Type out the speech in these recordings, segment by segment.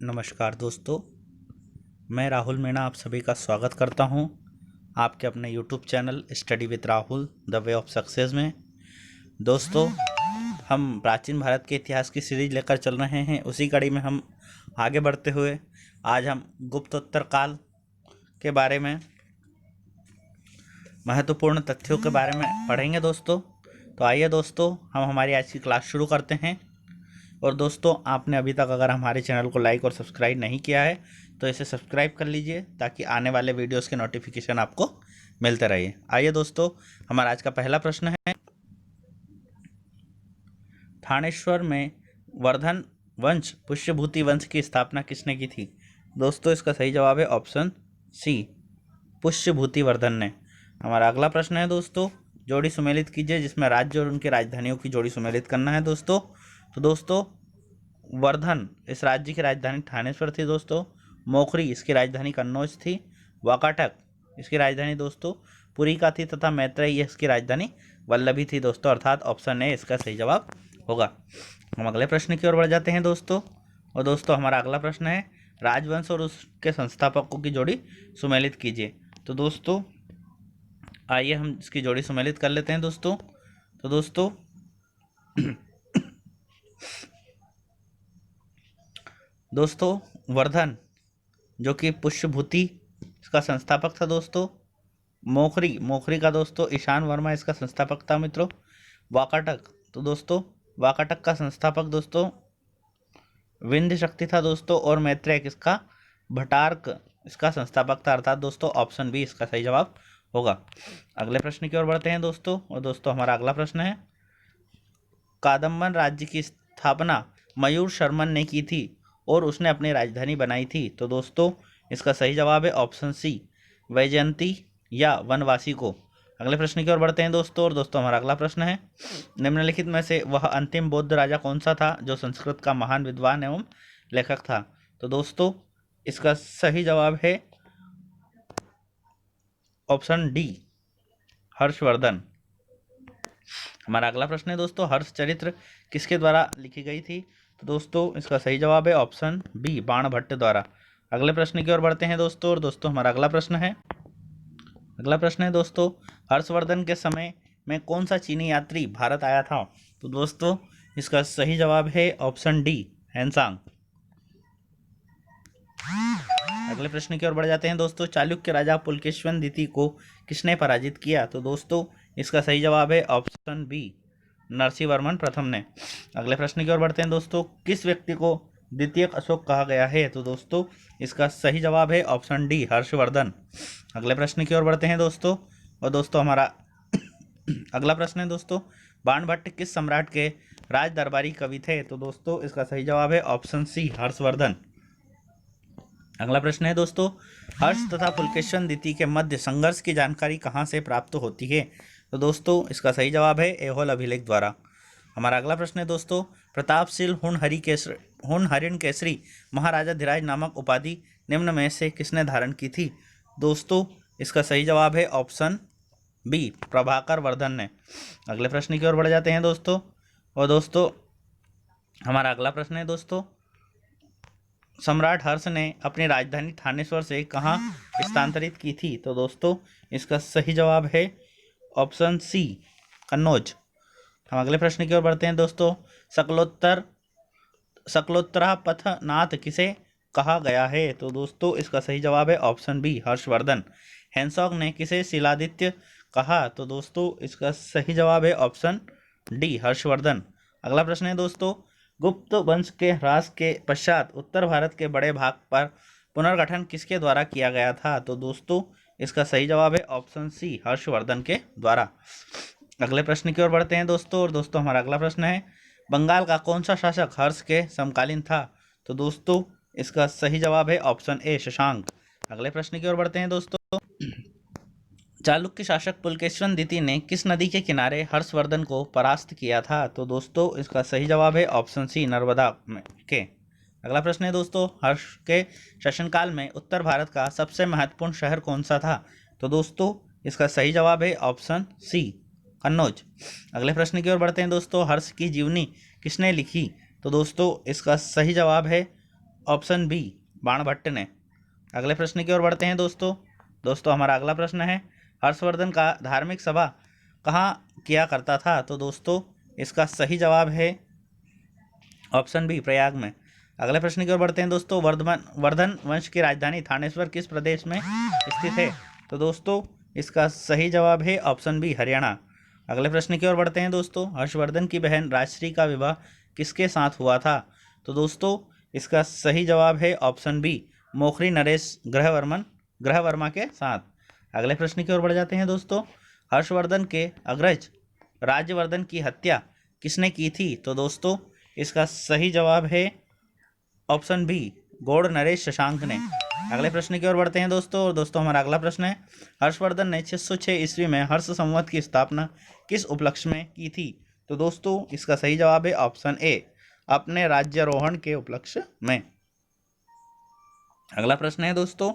नमस्कार दोस्तों, मैं राहुल मीणा आप सभी का स्वागत करता हूं आपके अपने YouTube channel study with Rahul the way of success में। दोस्तों, हम प्राचीन भारत के इतिहास की सीरीज लेकर चल रहे हैं। उसी कड़ी में हम आगे बढ़ते हुए आज हम गुप्तोत्तर काल के बारे में महत्वपूर्ण तथ्यों के बारे में पढ़ेंगे दोस्तों। तो आइए दोस्तों, हम हमारी आज की क्लास शुरू करते हैं। और दोस्तों, आपने अभी तक अगर हमारे चैनल को लाइक और सब्सक्राइब नहीं किया है तो इसे सब्सक्राइब कर लीजिए ताकि आने वाले वीडियोस के नोटिफिकेशन आपको मिलते रहिए। आइए दोस्तों, हमारा आज का पहला प्रश्न है, थानेश्वर में वर्धन वंश पुष्यभूति वंश की स्थापना किसने की थी? दोस्तों, इसका सही जवाब है ऑप्शन सी, पुष्यभूति वर्धन ने। हमारा अगला प्रश्न है दोस्तों, जोड़ी सुमेलित कीजिए जिसमें राज्य और उनकी राजधानियों की जोड़ी सुमेलित करना है दोस्तों। तो दोस्तों, वर्धन इस राज्य की राजधानी थानेश्वर थी दोस्तों। मोखरी इसकी राजधानी कन्नौज थी। वाकाटक इसकी राजधानी दोस्तों पुरी का थी तथा मैत्रेयी इसकी राजधानी वल्लभी थी दोस्तों। अर्थात ऑप्शन ए इसका सही जवाब होगा। हम अगले प्रश्न की ओर बढ़ जाते हैं दोस्तों। और दोस्तों, हमारा अगला प्रश्न है, राजवंश और उसके संस्थापकों की जोड़ी सुमेलित कीजिए। तो दोस्तों, आइए हम इसकी जोड़ी सुमेलित कर लेते हैं दोस्तों। तो दोस्तों वर्धन जो कि पुष्यभूति इसका संस्थापक था दोस्तों। मोखरी का दोस्तों ईशान वर्मा इसका संस्थापक था मित्रों। वाकाटक, तो दोस्तों वाकाटक का संस्थापक दोस्तों विंध्य शक्ति था दोस्तों। और मैत्रेय इसका भटार्क इसका संस्थापक था। अर्थात दोस्तों ऑप्शन बी इसका सही जवाब होगा। अगले प्रश्न की ओर बढ़ते हैं दोस्तों। और दोस्तों, हमारा अगला प्रश्न है, कादम्बन राज्य की स्थापना मयूर शर्मन ने की थी और उसने अपनी राजधानी बनाई थी। तो दोस्तों, इसका सही जवाब है ऑप्शन सी, वैजयंती या वनवासी को। अगले प्रश्न की ओर बढ़ते हैं दोस्तों। और दोस्तों, हमारा अगला प्रश्न है, निम्नलिखित में से वह अंतिम बौद्ध राजा कौन सा था जो संस्कृत का महान विद्वान एवं लेखक था? तो दोस्तों, इसका सही जवाब है ऑप्शन डी, हर्षवर्धन। हमारा अगला प्रश्न है दोस्तों, हर्ष चरित्र किसके द्वारा लिखी गई थी? तो दोस्तों, इसका सही जवाब है ऑप्शन बी, बाणभट्ट द्वारा। अगले प्रश्न की ओर बढ़ते हैं दोस्तों। और दोस्तों, हमारा अगला प्रश्न है दोस्तों, हर्षवर्धन के समय में कौन सा चीनी यात्री भारत आया था? तो दोस्तों, इसका सही जवाब है ऑप्शन डी, हैंसांग। अगले प्रश्न की ओर बढ़ जाते हैं दोस्तों, चालुक्य राजा पुलकेशिन द्वितीय को किसने पराजित किया? तो दोस्तों, इसका सही जवाब है ऑप्शन बी, नरसिंहवर्मन प्रथम ने। अगले प्रश्न की ओर बढ़ते हैं दोस्तों, किस व्यक्ति को द्वितीय अशोक कहा गया है? तो दोस्तों, इसका सही जवाब है ऑप्शन डी, हर्षवर्धन। अगले प्रश्न की ओर बढ़ते हैं दोस्तों। और दोस्तों, हमारा अगला प्रश्न है दोस्तों, बाणभट्ट किस सम्राट के राज दरबारी कवि थे? तो दोस्तों, इसका सही जवाब है ऑप्शन सी, हर्षवर्धन। अगला प्रश्न है दोस्तों, हर्ष तथा पुलकेशिन द्वितीय के मध्य संघर्ष की जानकारी कहाँ से प्राप्त होती है? तो दोस्तों, इसका सही जवाब है ऐहोल अभिलेख द्वारा। हमारा अगला प्रश्न है दोस्तों, प्रतापशील हुनहरिन केसरी महाराजा धीराज नामक उपाधि निम्न में से किसने धारण की थी? दोस्तों, इसका सही जवाब है ऑप्शन बी, प्रभाकर वर्धन ने। अगले प्रश्न की ओर बढ़ जाते हैं दोस्तों। और दोस्तों, हमारा अगला प्रश्न है दोस्तों, सम्राट हर्ष ने अपनी राजधानी थानेश्वर से कहाँ स्थानांतरित की थी? तो दोस्तों, इसका सही जवाब है ऑप्शन सी, कन्नौज। हम अगले प्रश्न की ओर बढ़ते हैं दोस्तों, सकलोत्तरा पथनाथ किसे कहा गया है? तो दोस्तों, इसका सही जवाब है ऑप्शन बी, हर्षवर्धन। हैंसॉन्ग ने किसे शिलादित्य कहा? तो दोस्तों, इसका सही जवाब है ऑप्शन डी, हर्षवर्धन। अगला प्रश्न है दोस्तों, गुप्त वंश के ह्रास के पश्चात उत्तर भारत के बड़े भाग पर पुनर्गठन किसके द्वारा किया गया था? तो दोस्तों, इसका सही जवाब है ऑप्शन सी, हर्षवर्धन के द्वारा। अगले प्रश्न की ओर बढ़ते हैं दोस्तों। और दोस्तों, हमारा अगला प्रश्न है, बंगाल का कौन सा शासक हर्ष के समकालीन था? तो दोस्तों, इसका सही जवाब है ऑप्शन ए, शशांक। अगले प्रश्न की ओर बढ़ते हैं दोस्तों, चालुक्य शासक पुलकेशिन द्वितीय ने किस नदी के किनारे हर्षवर्धन को परास्त किया था? तो दोस्तों, इसका सही जवाब है ऑप्शन सी, नर्मदा के। अगला प्रश्न है दोस्तों, हर्ष के शासनकाल में उत्तर भारत का सबसे महत्वपूर्ण शहर कौन सा था? तो दोस्तों, इसका सही जवाब है ऑप्शन सी, कन्नौज। अगले प्रश्न की ओर बढ़ते हैं दोस्तों, हर्ष की जीवनी किसने लिखी? तो दोस्तों, इसका सही जवाब है ऑप्शन बी बाणभट्ट ने। अगले प्रश्न की ओर बढ़ते हैं दोस्तों। दोस्तों हमारा अगला प्रश्न है, हर्षवर्धन का धार्मिक सभा कहाँ किया करता था? तो दोस्तों इसका सही जवाब है ऑप्शन बी प्रयाग में। अगले प्रश्न की ओर बढ़ते हैं दोस्तों। वर्धन वंश की राजधानी थानेश्वर किस प्रदेश में स्थित है? तो दोस्तों इसका सही जवाब है ऑप्शन बी हरियाणा। अगले प्रश्न की ओर बढ़ते हैं दोस्तों। हर्षवर्धन की बहन राजश्री का विवाह किसके साथ हुआ था? तो दोस्तों इसका सही जवाब है ऑप्शन बी मोखरी नरेश ग्रहवर्मा के साथ। अगले प्रश्न की ओर बढ़ जाते हैं दोस्तों। हर्षवर्धन के अग्रज राज्यवर्धन की हत्या किसने की थी? तो दोस्तों इसका सही जवाब है ऑप्शन बी गौड़ नरेश शशांक ने। अगले प्रश्न की ओर बढ़ते हैं दोस्तों। और दोस्तों हमारा अगला प्रश्न है, हर्षवर्धन ने 606 ईस्वी में हर्ष संवत की स्थापना किस उपलक्ष्य में की थी? तो दोस्तों इसका सही जवाब है ऑप्शन ए अपने राज्यारोहण के उपलक्ष्य में। अगला प्रश्न है दोस्तों,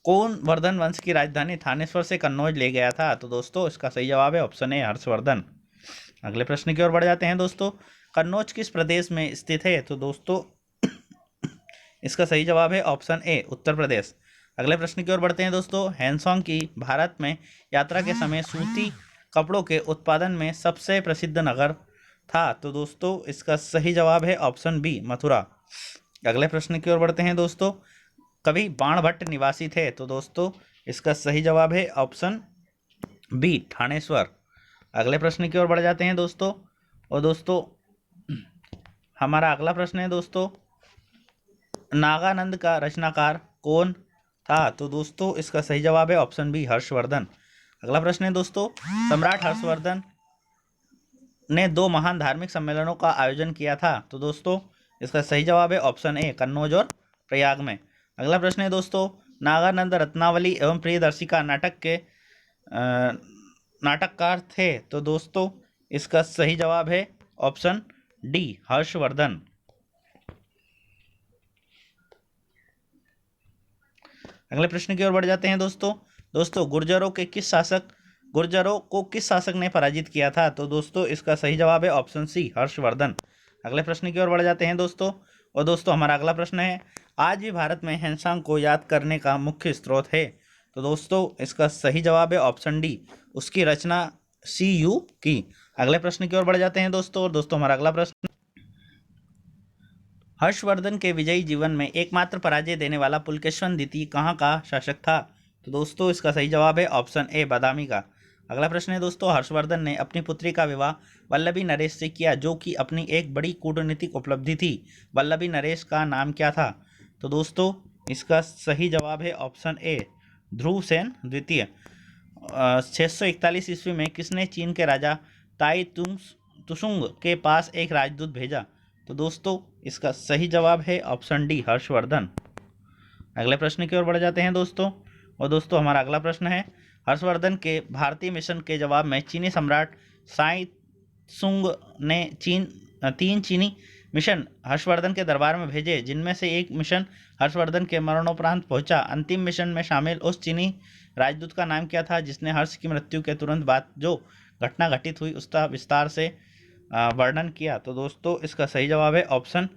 कौन वर्धन वंश की राजधानी थानेश्वर से कन्नौज ले गया था? तो दोस्तों इसका सही जवाब है ऑप्शन ए हर्षवर्धन। अगले प्रश्न की ओर बढ़ जाते हैं दोस्तों। कन्नौज किस प्रदेश में स्थित है? तो दोस्तों इसका सही जवाब है ऑप्शन ए उत्तर प्रदेश। अगले प्रश्न की ओर बढ़ते हैं दोस्तों। हैंसोंग की भारत में यात्रा के समय सूती कपड़ों के उत्पादन में सबसे प्रसिद्ध नगर था? तो दोस्तों इसका सही जवाब है ऑप्शन बी मथुरा। अगले प्रश्न की ओर बढ़ते हैं दोस्तों। कभी बाणभट्ट निवासी थे? तो दोस्तों इसका सही जवाब है ऑप्शन बी थानेश्वर। अगले प्रश्न की ओर बढ़ जाते हैं दोस्तों। और दोस्तों हमारा अगला प्रश्न है दोस्तों, नागानंद का रचनाकार कौन था? तो दोस्तों इसका सही जवाब है ऑप्शन बी हर्षवर्धन। अगला प्रश्न है दोस्तों, सम्राट हर्षवर्धन ने 2 महान धार्मिक सम्मेलनों का आयोजन किया था? तो दोस्तों इसका सही जवाब है ऑप्शन ए कन्नौज और प्रयाग में। अगला प्रश्न है दोस्तों, नागानंद रत्नावली एवं प्रियदर्शिका नाटक के नाटककार थे? तो दोस्तों इसका सही जवाब है ऑप्शन डी हर्षवर्धन। अगले प्रश्न की ओर बढ़ जाते हैं दोस्तों गुर्जरों को किस शासक ने पराजित किया था? तो दोस्तों इसका सही जवाब है ऑप्शन सी हर्षवर्धन। अगले प्रश्न की ओर बढ़ जाते हैं दोस्तों। और दोस्तों हमारा अगला प्रश्न है, आज भी भारत में हैंसोंग को याद करने का मुख्य स्रोत है? तो दोस्तों इसका सही जवाब है ऑप्शन डी उसकी रचना CU की। अगले प्रश्न की ओर बढ़ जाते हैं दोस्तों। और दोस्तों हमारा अगला प्रश्न, हर्षवर्धन के विजयी जीवन में एकमात्र पराजय देने वाला पुलकेशिन द्वितीय कहाँ का शासक था? तो दोस्तों इसका सही जवाब है ऑप्शन ए बादामी का। अगला प्रश्न है दोस्तों, हर्षवर्धन ने अपनी पुत्री का विवाह वल्लभी नरेश से किया जो कि अपनी एक बड़ी कूटनीतिक उपलब्धि थी। वल्लभी नरेश का नाम क्या था? तो दोस्तों इसका सही जवाब है ऑप्शन ए ध्रुवसेन द्वितीय। 641 ईस्वी में किसने चीन के राजा ताई तुसुंग के पास एक राजदूत भेजा? तो दोस्तों इसका सही जवाब है ऑप्शन डी हर्षवर्धन। अगले प्रश्न की ओर बढ़ जाते हैं दोस्तों। और दोस्तों हमारा अगला प्रश्न है, हर्षवर्धन के भारतीय मिशन के जवाब में चीनी सम्राट साई सुंग ने 3 चीनी मिशन हर्षवर्धन के दरबार में भेजे, जिनमें से एक मिशन हर्षवर्धन के मरणोपरांत पहुंचा। अंतिम मिशन में शामिल उस चीनी राजदूत का नाम क्या था जिसने हर्ष की मृत्यु के तुरंत बाद जो घटना घटित हुई उसका विस्तार से वर्णन किया? तो दोस्तों इसका सही जवाब है ऑप्शन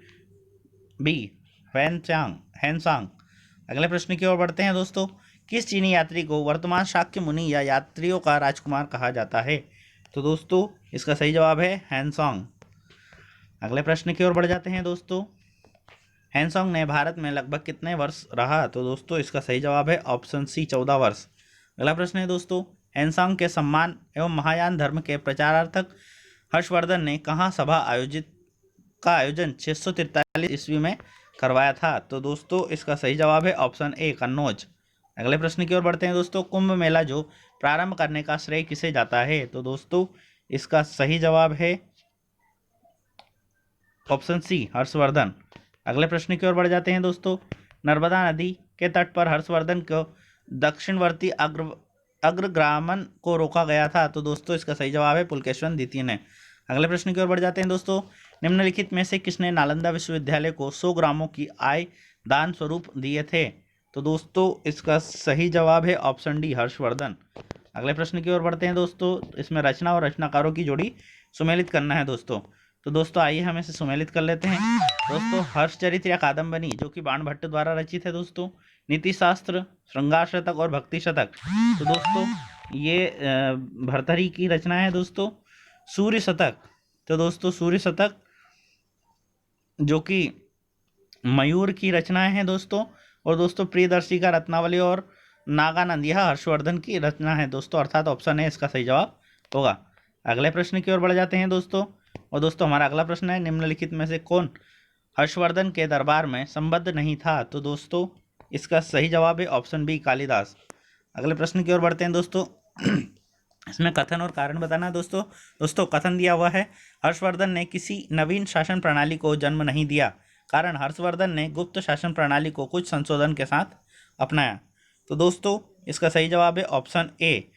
बी हैंसोंग। अगले प्रश्न की ओर बढ़ते हैं दोस्तों। किस चीनी यात्री को वर्तमान शाक्य मुनि या यात्रियों का राजकुमार कहा जाता है? तो दोस्तों इसका सही जवाब है हैंसोंग। अगले प्रश्न की ओर बढ़ जाते हैं दोस्तों। हैंसोंग ने भारत में लगभग कितने वर्ष रहा? तो दोस्तों इसका सही जवाब है ऑप्शन सी 14 वर्ष। अगला प्रश्न है दोस्तों, हैंसोंग के सम्मान एवं महायान धर्म के प्रचारार्थक हर्षवर्धन ने कहाँ सभा आयोजन 643 ईस्वी में करवाया था? तो दोस्तों इसका सही जवाब है ऑप्शन ए कन्नौज। अगले प्रश्न की ओर बढ़ते हैं दोस्तों। कुंभ मेला जो प्रारंभ करने का श्रेय किसे जाता है? तो दोस्तों इसका सही जवाब है ऑप्शन सी हर्षवर्धन। अगले प्रश्न की ओर बढ़ जाते हैं दोस्तों। नर्मदा नदी के तट पर हर्षवर्धन को दक्षिणवर्ती अग्रगामन को रोका गया था? तो दोस्तों इसका सही जवाब है पुलकेशिन द्वितीय ने। अगले प्रश्न की ओर बढ़ जाते हैं दोस्तों। निम्नलिखित में से किसने नालंदा विश्वविद्यालय को 100 ग्रामों की आय दान स्वरूप दिए थे? तो दोस्तों इसका सही जवाब है ऑप्शन डी हर्षवर्धन। अगले प्रश्न की ओर बढ़ते हैं दोस्तों। इसमें रचना और रचनाकारों की जोड़ी सुमेलित करना है दोस्तों। तो दोस्तों आइए हम इसे सुमेलित कर लेते हैं। दोस्तों हर्षचरित या कादम्बनी जो कि बाणभट्ट द्वारा रचित है दोस्तों। नीति शास्त्र, श्रृंगार शतक और भक्ति शतक, तो दोस्तों ये भर्तृहरि की रचना है दोस्तों। सूर्य शतक, तो दोस्तों सूर्य शतक जो कि मयूर की रचनाएं हैं दोस्तों। और दोस्तों प्रियदर्शी का रत्नावली और नागानंद यह हर्षवर्धन की रचना है दोस्तों, अर्थात ऑप्शन ए इसका सही जवाब होगा। अगले प्रश्न की ओर बढ़ जाते हैं दोस्तों। और दोस्तों हमारा अगला प्रश्न है, निम्नलिखित में से कौन हर्षवर्धन के दरबार में संबद्ध नहीं था? तो दोस्तों इसका सही जवाब है ऑप्शन बी कालिदास। अगले प्रश्न की ओर बढ़ते हैं दोस्तों। इसमें कथन और कारण बताना है दोस्तों। दोस्तों कथन दिया हुआ है, हर्षवर्धन ने किसी नवीन शासन प्रणाली को जन्म नहीं दिया, कारण हर्षवर्धन ने गुप्त शासन प्रणाली को कुछ संशोधन के साथ अपनाया। तो दोस्तों इसका सही जवाब है ऑप्शन ए।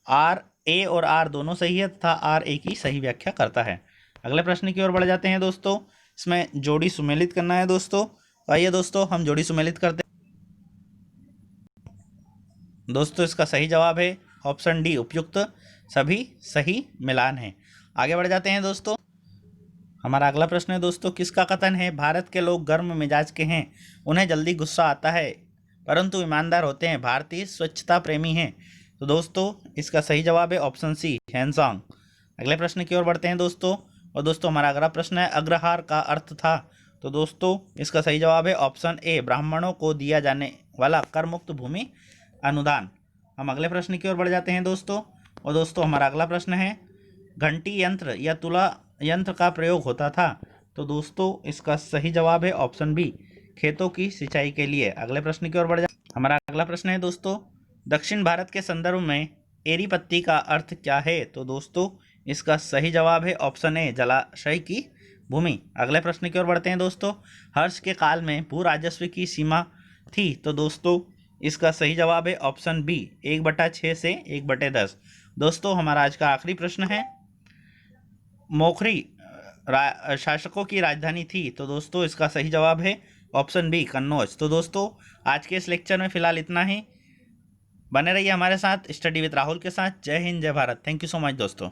आर ए और आर दोनों सही है तथा आर ए की सही व्याख्या करता है। अगले प्रश्न की ओर बढ़ जाते हैं दोस्तों। इसमें जोड़ी सुमेलित करना है दोस्तों। आइए दोस्तों हम जोड़ी सुमेलित करते हैं। दोस्तों इसका सही जवाब है ऑप्शन डी उपयुक्त सभी सही मिलान है। आगे बढ़ जाते हैं दोस्तों। हमारा अगला प्रश्न है दोस्तों, किसका कथन है, भारत के लोग गर्म मिजाज के हैं, उन्हें जल्दी गुस्सा आता है परंतु ईमानदार होते हैं, भारतीय स्वच्छता प्रेमी हैं? तो दोस्तों इसका सही जवाब है ऑप्शन सी हैंसॉन्ग। अगले प्रश्न की ओर बढ़ते हैं दोस्तों। और दोस्तों हमारा अगला प्रश्न है, अग्रहार का अर्थ था? तो दोस्तों इसका सही जवाब है ऑप्शन ए ब्राह्मणों को दिया जाने वाला कर मुक्त भूमि अनुदान। हम अगले प्रश्न की ओर बढ़ जाते हैं दोस्तों। और दोस्तों हमारा अगला प्रश्न है, घंटी यंत्र या तुला यंत्र का प्रयोग होता था? तो दोस्तों इसका सही जवाब है ऑप्शन बी खेतों की सिंचाई के लिए। अगले प्रश्न की ओर बढ़ जाए। हमारा अगला प्रश्न है दोस्तों, दक्षिण भारत के संदर्भ में एरी पत्ती का अर्थ क्या है? तो दोस्तों इसका सही जवाब है ऑप्शन ए जलाशय की भूमि। अगले प्रश्न की ओर बढ़ते हैं दोस्तों। हर्ष के काल में भू राजस्व की सीमा थी? तो दोस्तों इसका सही जवाब है ऑप्शन बी 1/6 से 1/10। दोस्तों हमारा आज का आखिरी प्रश्न है, मोखरी शासकों की राजधानी थी? तो दोस्तों इसका सही जवाब है ऑप्शन बी कन्नौज। तो दोस्तों आज के इस लेक्चर में फिलहाल इतना ही। बने रहिए हमारे साथ स्टडी विद राहुल के साथ। जय हिंद जय Bharat. Thank you so much दोस्तों।